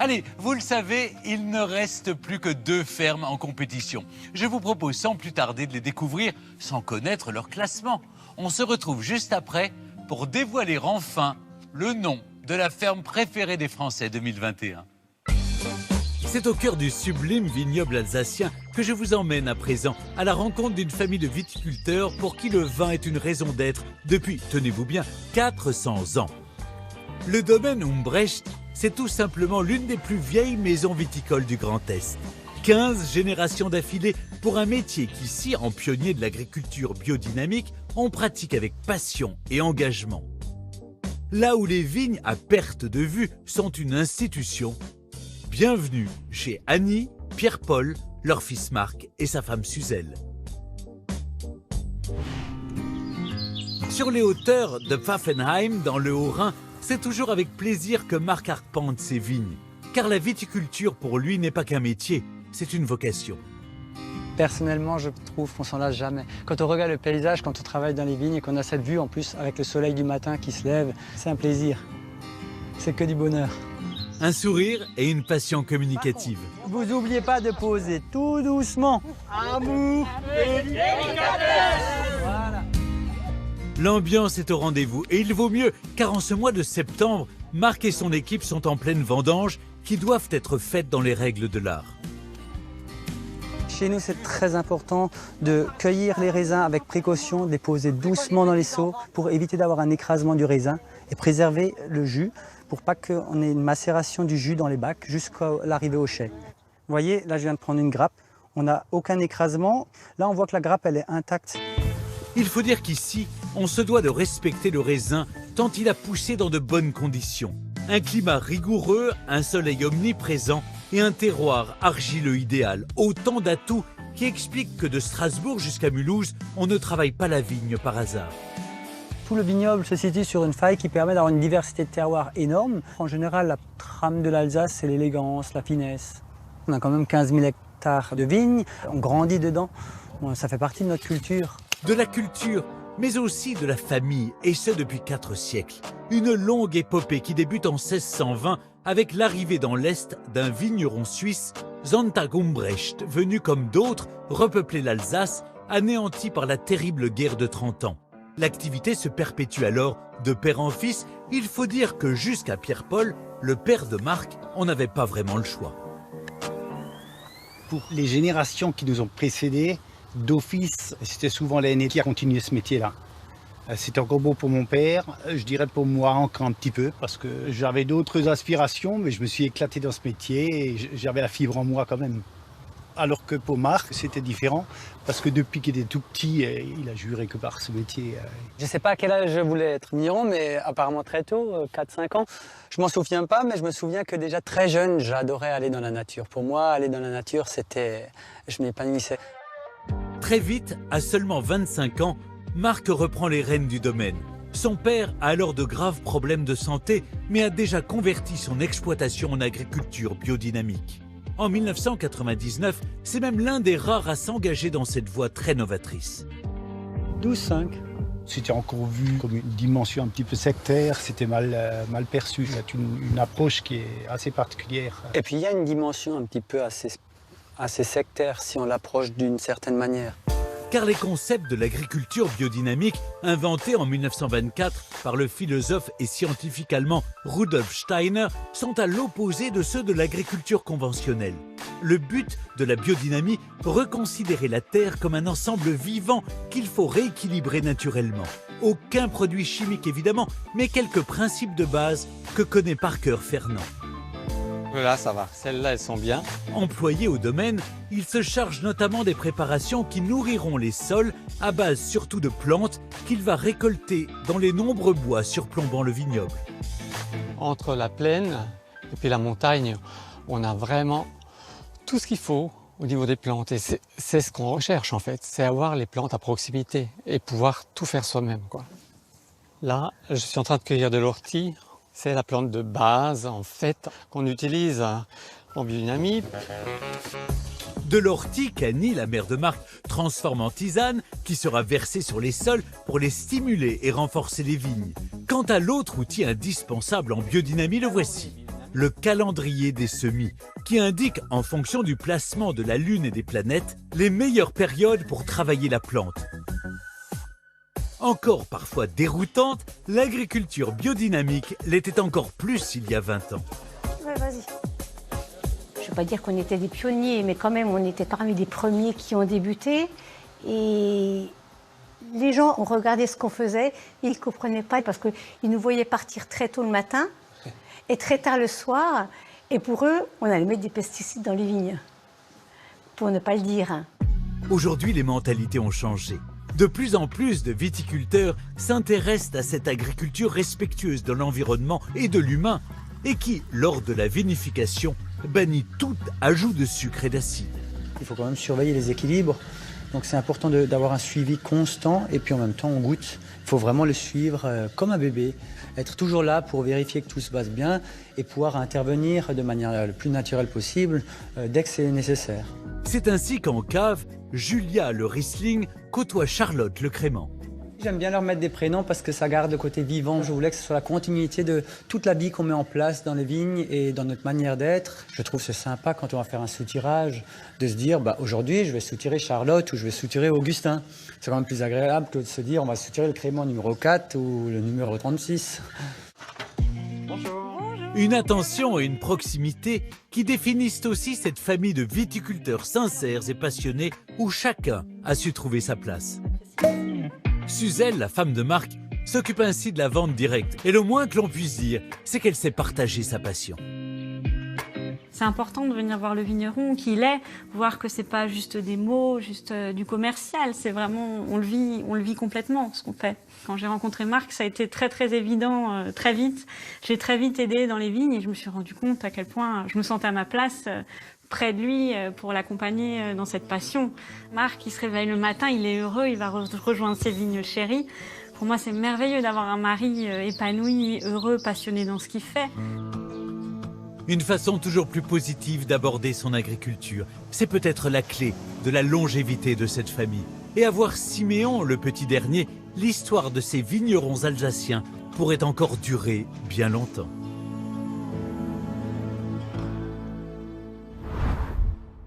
Allez, vous le savez, il ne reste plus que 2 fermes en compétition. Je vous propose sans plus tarder de les découvrir sans connaître leur classement. On se retrouve juste après pour dévoiler enfin le nom de la ferme préférée des Français 2021. C'est au cœur du sublime vignoble alsacien que je vous emmène à présent à la rencontre d'une famille de viticulteurs pour qui le vin est une raison d'être depuis, tenez-vous bien, 400 ans. Le domaine Umbrecht, c'est tout simplement l'une des plus vieilles maisons viticoles du Grand Est. 15 générations d'affilée pour un métier qu'ici, en pionnier de l'agriculture biodynamique, on pratique avec passion et engagement. Là où les vignes à perte de vue sont une institution, bienvenue chez Annie, Pierre-Paul, leur fils Marc et sa femme Suzel. Sur les hauteurs de Pfaffenheim, dans le Haut-Rhin, c'est toujours avec plaisir que Marc arpente ses vignes. Car la viticulture, pour lui, n'est pas qu'un métier, c'est une vocation. Personnellement, je trouve qu'on s'en lasse jamais. Quand on regarde le paysage, quand on travaille dans les vignes et qu'on a cette vue en plus avec le soleil du matin qui se lève, c'est un plaisir. C'est que du bonheur. Un sourire et une passion communicative. Vous n'oubliez pas de poser tout doucement. Amour et délicatesse. Voilà. L'ambiance est au rendez-vous et il vaut mieux, car en ce mois de septembre, Marc et son équipe sont en pleine vendange qui doivent être faites dans les règles de l'art. Chez nous, c'est très important de cueillir les raisins avec précaution, de les poser doucement dans les seaux pour éviter d'avoir un écrasement du raisin et préserver le jus pour pas qu'on ait une macération du jus dans les bacs jusqu'à l'arrivée au chai. Vous voyez, là je viens de prendre une grappe, on n'a aucun écrasement. Là on voit que la grappe elle est intacte. Il faut dire qu'ici, on se doit de respecter le raisin tant il a poussé dans de bonnes conditions. Un climat rigoureux, un soleil omniprésent et un terroir argileux idéal. Autant d'atouts qui expliquent que de Strasbourg jusqu'à Mulhouse, on ne travaille pas la vigne par hasard. Tout le vignoble se situe sur une faille qui permet d'avoir une diversité de terroirs énorme. En général, la trame de l'Alsace, c'est l'élégance, la finesse. On a quand même 15 000 hectares de vignes, on grandit dedans, ça fait partie de notre culture. De la culture, mais aussi de la famille, et ce depuis 4 siècles. Une longue épopée qui débute en 1620 avec l'arrivée dans l'Est d'un vigneron suisse, Sonntag Umbrecht, venu comme d'autres repeupler l'Alsace, anéanti par la terrible guerre de 30 ans. L'activité se perpétue alors de père en fils. Il faut dire que jusqu'à Pierre-Paul, le père de Marc, on n'avait pas vraiment le choix. Pour les générations qui nous ont précédés, d'office, c'était souvent l'aîné qui a continué ce métier-là. C'était encore beau pour mon père, je dirais pour moi encore un petit peu, parce que j'avais d'autres aspirations, mais je me suis éclaté dans ce métier et j'avais la fibre en moi quand même. Alors que pour Marc, c'était différent, parce que depuis qu'il était tout petit, il a juré que par ce métier. Je ne sais pas à quel âge je voulais être vigneron, mais apparemment très tôt, 4-5 ans. Je m'en souviens pas, mais je me souviens que déjà très jeune, j'adorais aller dans la nature. Pour moi, aller dans la nature, c'était... je m'épanouissais. Très vite, à seulement 25 ans, Marc reprend les rênes du domaine. Son père a alors de graves problèmes de santé, mais a déjà converti son exploitation en agriculture biodynamique. En 1999, c'est même l'un des rares à s'engager dans cette voie très novatrice. 12-5. C'était encore vu comme une dimension un petit peu sectaire, c'était mal perçu. C'est une approche qui est assez particulière. Et puis il y a une dimension un petit peu assez sectaire si on l'approche d'une certaine manière. Car les concepts de l'agriculture biodynamique, inventés en 1924 par le philosophe et scientifique allemand Rudolf Steiner, sont à l'opposé de ceux de l'agriculture conventionnelle. Le but de la biodynamie, reconsidérer la terre comme un ensemble vivant qu'il faut rééquilibrer naturellement. Aucun produit chimique évidemment, mais quelques principes de base que connaît par cœur Fernand. Là, ça va. Celles-là, elles sont bien. Employé au domaine, il se charge notamment des préparations qui nourriront les sols à base surtout de plantes qu'il va récolter dans les nombreux bois surplombant le vignoble. Entre la plaine et puis la montagne, on a vraiment tout ce qu'il faut au niveau des plantes. Et c'est ce qu'on recherche en fait, c'est avoir les plantes à proximité et pouvoir tout faire soi-même, quoi. Là, je suis en train de cueillir de l'ortie. C'est la plante de base, en fait, qu'on utilise en biodynamie. De l'ortie qu'Annie, la mère de Marc, transforme en tisane qui sera versée sur les sols pour les stimuler et renforcer les vignes. Quant à l'autre outil indispensable en biodynamie, le voici. le calendrier des semis, qui indique, en fonction du placement de la Lune et des planètes, les meilleures périodes pour travailler la plante. Encore parfois déroutante, l'agriculture biodynamique l'était encore plus il y a 20 ans. Ouais, vas-y. Je ne veux pas dire qu'on était des pionniers, mais quand même, on était parmi les premiers qui ont débuté. Et les gens ont regardé ce qu'on faisait, ils ne comprenaient pas parce qu'ils nous voyaient partir très tôt le matin et très tard le soir. Et pour eux, on allait mettre des pesticides dans les vignes, pour ne pas le dire. Aujourd'hui, les mentalités ont changé. De plus en plus de viticulteurs s'intéressent à cette agriculture respectueuse de l'environnement et de l'humain et qui, lors de la vinification, bannit tout ajout de sucre et d'acide. Il faut quand même surveiller les équilibres. Donc c'est important d'avoir un suivi constant et puis en même temps on goûte. Il faut vraiment le suivre comme un bébé, être toujours là pour vérifier que tout se passe bien et pouvoir intervenir de manière le plus naturelle possible dès que c'est nécessaire. C'est ainsi qu'en cave, Julia le Riesling côtoie Charlotte le Crément. J'aime bien leur mettre des prénoms parce que ça garde le côté vivant. Je voulais que ce soit la continuité de toute la vie qu'on met en place dans les vignes et dans notre manière d'être. Je trouve c'est sympa quand on va faire un soutirage de se dire aujourd'hui je vais soutirer Charlotte ou je vais soutirer Augustin. C'est quand même plus agréable que de se dire on va soutirer le Crément numéro 4 ou le numéro 36. Une attention et une proximité qui définissent aussi cette famille de viticulteurs sincères et passionnés où chacun a su trouver sa place. Suzelle, la femme de Marc, s'occupe ainsi de la vente directe. Et le moins que l'on puisse dire, c'est qu'elle sait partager sa passion. C'est important de venir voir le vigneron qui il est, voir que c'est pas juste des mots, juste du commercial. C'est vraiment, on le vit complètement ce qu'on fait. Quand j'ai rencontré Marc, ça a été très très évident, très vite. J'ai très vite aidé dans les vignes et je me suis rendu compte à quel point je me sentais à ma place près de lui pour l'accompagner dans cette passion. Marc, il se réveille le matin, il est heureux, il va rejoindre ses vignes chéries. Pour moi, c'est merveilleux d'avoir un mari épanoui, heureux, passionné dans ce qu'il fait. Une façon toujours plus positive d'aborder son agriculture. C'est peut-être la clé de la longévité de cette famille. Et à voir Siméon, le petit dernier, l'histoire de ces vignerons alsaciens pourrait encore durer bien longtemps.